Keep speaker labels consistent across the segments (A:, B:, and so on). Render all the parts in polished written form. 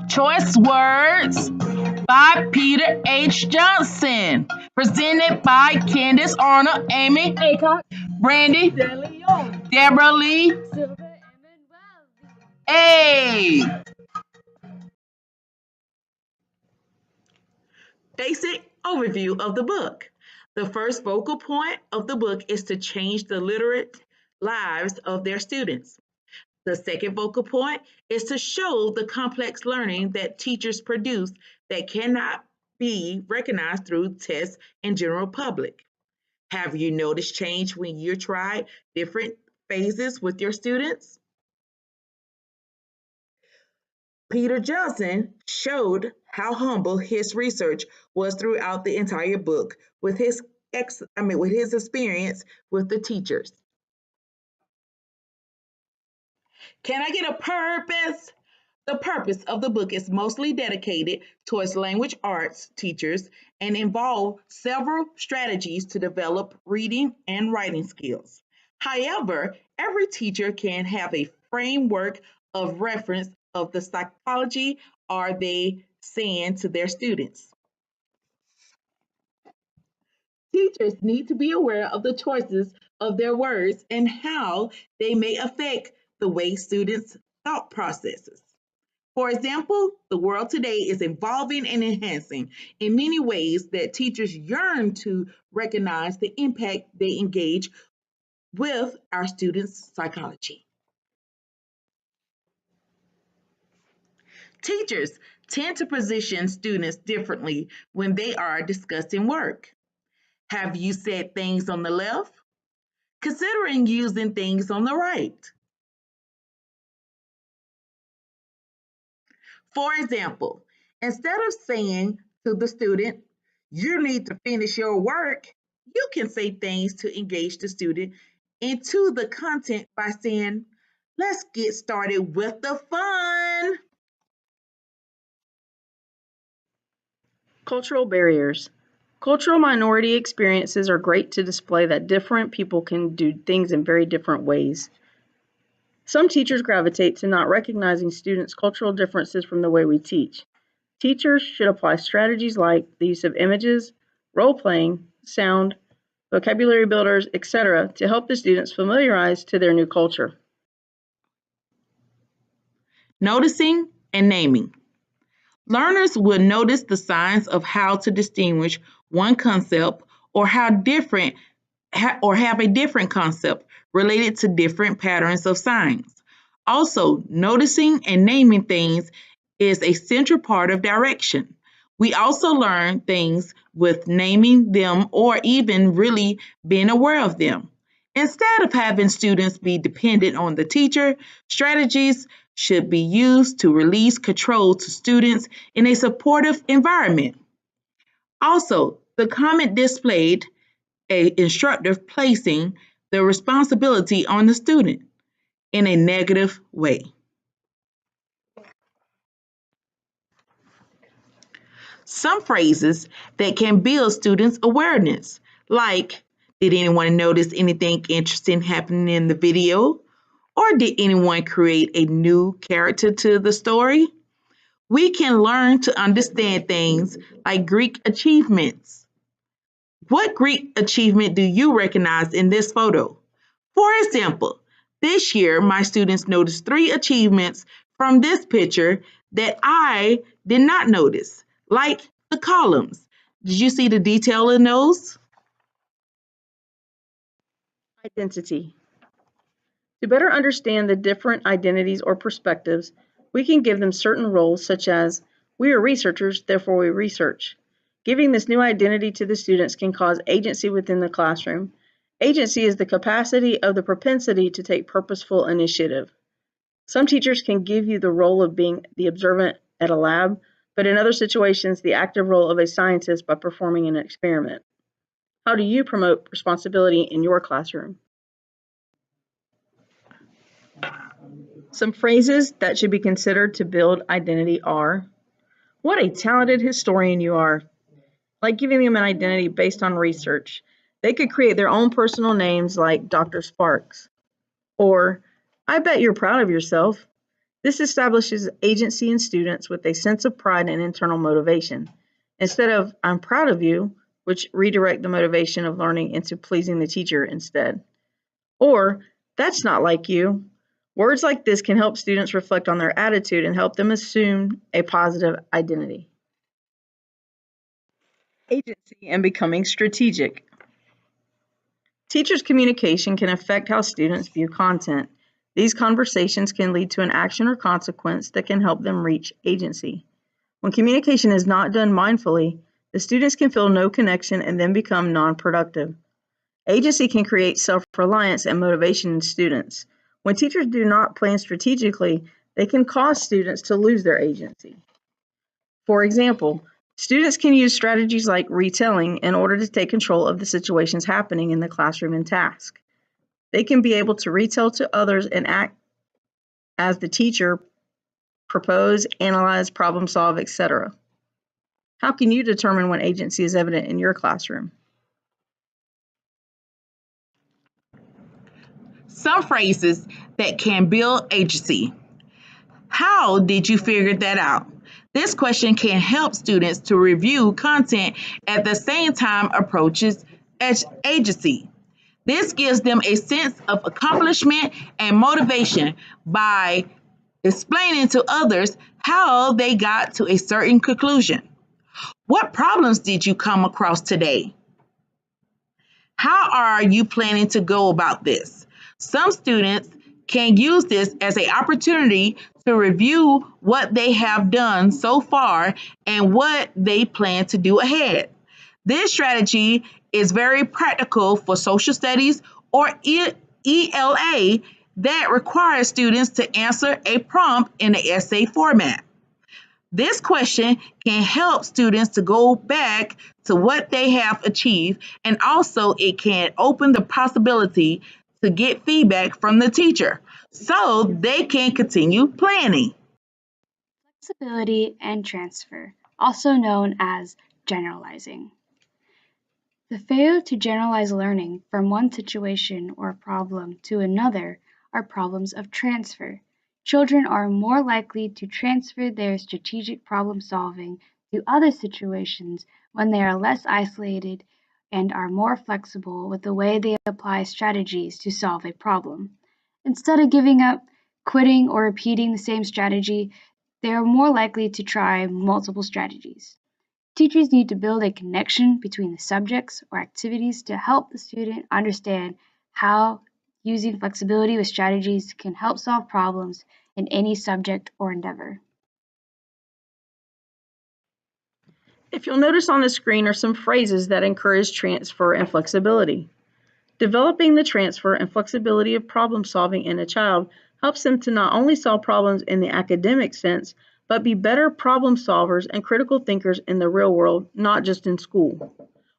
A: Choice words by Peter H. Johnston. Presented by Candace Arnold, Amy Aycock, Brandy DeLeon, Deborah Lee. Hey! Basic overview of the book. The first focal point of the book is to change the literate lives of their students. The second focal point is to show the complex learning that teachers produce that cannot be recognized through tests and general public. Have you noticed change when you try different phases with your students? Peter Johnson showed how humble his research was throughout the entire book with with his experience with the teachers. Can I get a purpose? The purpose of the book is mostly dedicated towards language arts teachers and involve several strategies to develop reading and writing skills. However, every teacher can have a framework of reference of the psychology are they saying to their students. Teachers need to be aware of the choices of their words and how they may affect the way students' thought processes. For example, the world today is evolving and enhancing in many ways that teachers yearn to recognize the impact they engage with our students' psychology. Teachers tend to position students differently when they are discussing work. Have you said things on the left? Considering using things on the right. For example, instead of saying to the student, you need to finish your work, you can say things to engage the student into the content by saying, let's get started with the fun.
B: Cultural barriers. Cultural minority experiences are great to display that different people can do things in very different ways. Some teachers gravitate to not recognizing students' cultural differences from the way we teach. Teachers should apply strategies like the use of images, role playing, sound, vocabulary builders, etc., to help the students familiarize to their new culture.
A: Noticing and naming. Learners will notice the signs of how to distinguish one concept or how different or have a different concept related to different patterns of signs. Also, noticing and naming things is a central part of direction. We also learn things with naming them or even really being aware of them. Instead of having students be dependent on the teacher, strategies should be used to release control to students in a supportive environment. Also, the comment displayed a instructor placing the responsibility on the student in a negative way. Some phrases that can build students' awareness, like, did anyone notice anything interesting happening in the video? Or did anyone create a new character to the story? We can learn to understand things like Greek achievements. What Greek achievement do you recognize in this photo? For example, this year my students noticed 3 achievements from this picture that I did not notice, like the columns. Did you see the detail in those?
B: Identity. To better understand the different identities or perspectives, we can give them certain roles such as, we are researchers, therefore we research. Giving this new identity to the students can cause agency within the classroom. Agency is the capacity of the propensity to take purposeful initiative. Some teachers can give you the role of being the observant at a lab, but in other situations, the active role of a scientist by performing an experiment. How do you promote responsibility in your classroom? Some phrases that should be considered to build identity are, what a talented historian you are. Like giving them an identity based on research. They could create their own personal names like Dr. Sparks. Or, I bet you're proud of yourself. This establishes agency in students with a sense of pride and internal motivation. Instead of, I'm proud of you, which redirect the motivation of learning into pleasing the teacher instead. Or, that's not like you. Words like this can help students reflect on their attitude and help them assume a positive identity. Agency and becoming strategic. Teachers' communication can affect how students view content. These conversations can lead to an action or consequence that can help them reach agency. When communication is not done mindfully, the students can feel no connection and then become non-productive. Agency can create self-reliance and motivation in students. When teachers do not plan strategically, they can cause students to lose their agency. For example, students can use strategies like retelling in order to take control of the situations happening in the classroom and task. They can be able to retell to others and act as the teacher, propose, analyze, problem solve, etc. How can you determine when agency is evident in your classroom?
A: Some phrases that can build agency. How did you figure that out? This question can help students to review content at the same time approaches agency. This gives them a sense of accomplishment and motivation by explaining to others how they got to a certain conclusion. What problems did you come across today? How are you planning to go about this? Some students can use this as an opportunity to review what they have done so far and what they plan to do ahead. This strategy is very practical for social studies or ELA that requires students to answer a prompt in the essay format. This question can help students to go back to what they have achieved, and also it can open the possibility to get feedback from the teacher so they can continue planning.
C: Flexibility and transfer, also known as generalizing. The failure to generalize learning from one situation or problem to another are problems of transfer. Children are more likely to transfer their strategic problem solving to other situations when they are less isolated and are more flexible with the way they apply strategies to solve a problem. Instead of giving up, quitting, or repeating the same strategy, they are more likely to try multiple strategies. Teachers need to build a connection between the subjects or activities to help the student understand how using flexibility with strategies can help solve problems in any subject or endeavor.
B: If you'll notice on the screen are some phrases that encourage transfer and flexibility. Developing the transfer and flexibility of problem solving in a child helps them to not only solve problems in the academic sense, but be better problem solvers and critical thinkers in the real world, not just in school.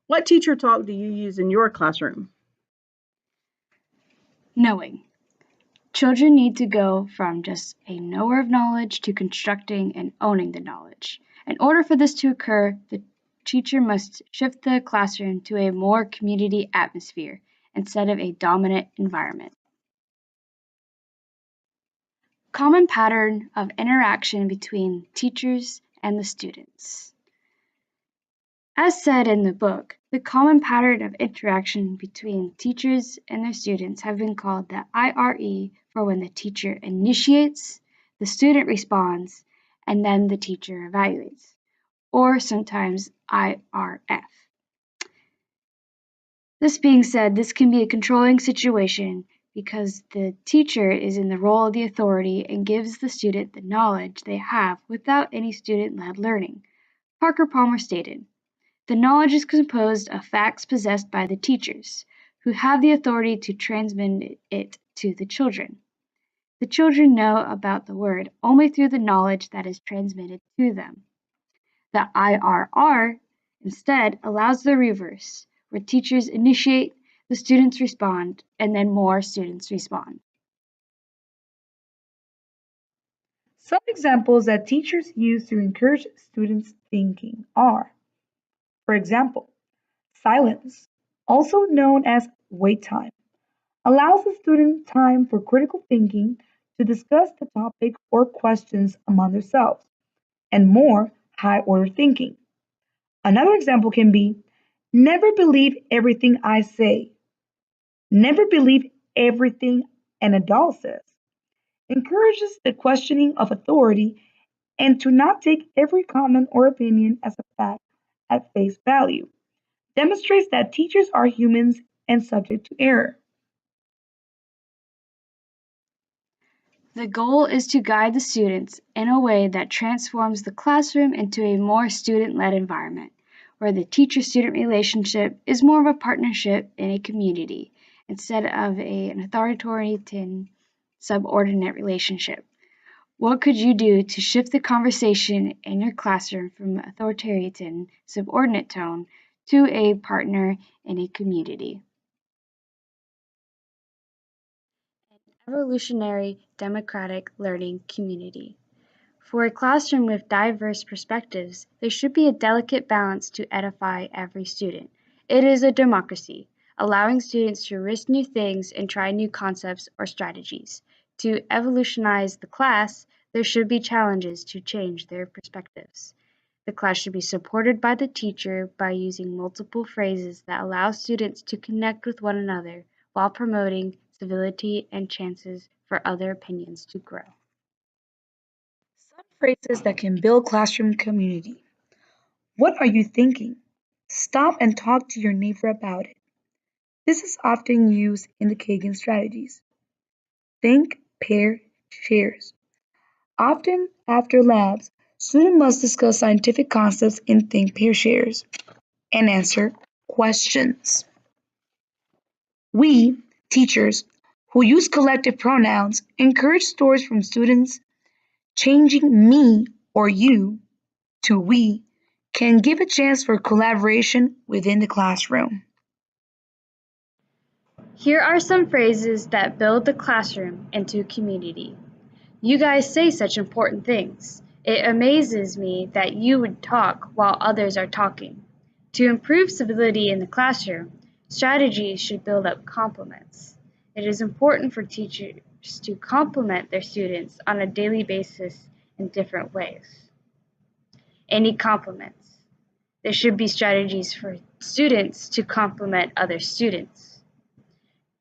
B: What teacher talk do you use in your classroom?
C: Knowing. Children need to go from just a knower of knowledge to constructing and owning the knowledge. In order for this to occur, the teacher must shift the classroom to a more community atmosphere instead of a dominant environment. Common pattern of interaction between teachers and the students. As said in the book, the common pattern of interaction between teachers and their students have been called the IRE for when the teacher initiates, the student responds, and then the teacher evaluates, or sometimes IRF. This being said, this can be a controlling situation because the teacher is in the role of the authority and gives the student the knowledge they have without any student-led learning. Parker Palmer stated, "The knowledge is composed of facts possessed by the teachers, who have the authority to transmit it to the children. The children know about the word only through the knowledge that is transmitted to them. The IRR instead allows the reverse, where teachers initiate, the students respond, and then more students respond."
D: Some examples that teachers use to encourage students' thinking are, for example, silence, also known as wait time, allows the student time for critical thinking to discuss the topic or questions among themselves, and more high order thinking. Another example can be never believe everything I say. Never believe everything an adult says. Encourages the questioning of authority and to not take every comment or opinion as a fact at face value. Demonstrates that teachers are humans and subject to error.
C: The goal is to guide the students in a way that transforms the classroom into a more student-led environment, where the teacher-student relationship is more of a partnership in a community instead of an authoritarian subordinate relationship. What could you do to shift the conversation in your classroom from authoritarian subordinate tone to a partner in a community? Evolutionary democratic learning community. For a classroom with diverse perspectives, there should be a delicate balance to edify every student. It is a democracy, allowing students to risk new things and try new concepts or strategies. To evolutionize the class, there should be challenges to change their perspectives. The class should be supported by the teacher by using multiple phrases that allow students to connect with one another while promoting civility and chances for other opinions to grow.
D: Some phrases that can build classroom community. What are you thinking? Stop and talk to your neighbor about it. This is often used in the Kagan strategies. Think, pair, shares. Often after labs, students must discuss scientific concepts in think, pair, shares and answer questions. We, teachers, who use collective pronouns, encourage stories from students. Changing me or you to we can give a chance for collaboration within the classroom.
C: Here are some phrases that build the classroom into community. You guys say such important things. It amazes me that you would talk while others are talking. To improve civility in the classroom, strategies should build up compliments. It is important for teachers to compliment their students on a daily basis in different ways. Any compliments. There should be strategies for students to compliment other students.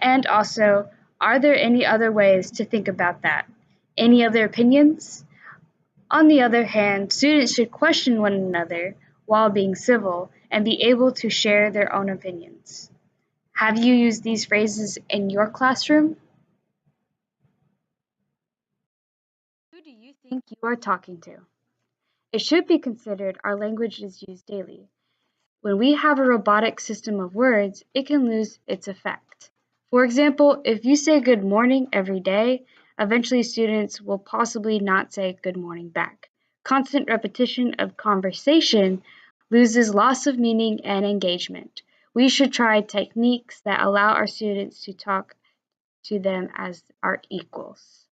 C: And also, are there any other ways to think about that? Any other opinions? On the other hand, students should question one another while being civil and be able to share their own opinions. Have you used these phrases in your classroom? Who do you think you are talking to? It should be considered our language is used daily. When we have a robotic system of words, it can lose its effect. For example, if you say good morning every day, eventually students will possibly not say good morning back. Constant repetition of conversation loses loss of meaning and engagement. We should try techniques that allow our students to talk to them as our equals.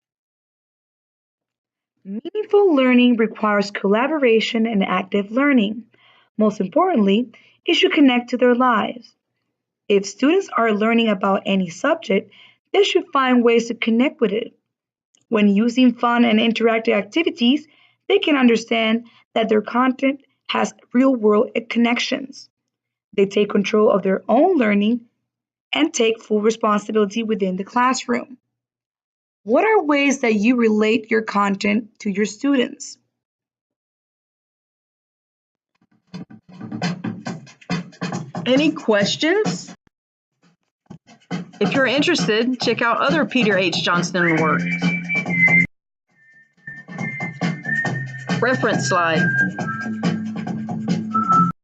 D: Meaningful learning requires collaboration and active learning. Most importantly, it should connect to their lives. If students are learning about any subject, they should find ways to connect with it. When using fun and interactive activities, they can understand that their content has real world connections. They take control of their own learning and take full responsibility within the classroom. What are ways that you relate your content to your students?
B: Any questions? If you're interested, check out other Peter H. Johnston work. Reference slide.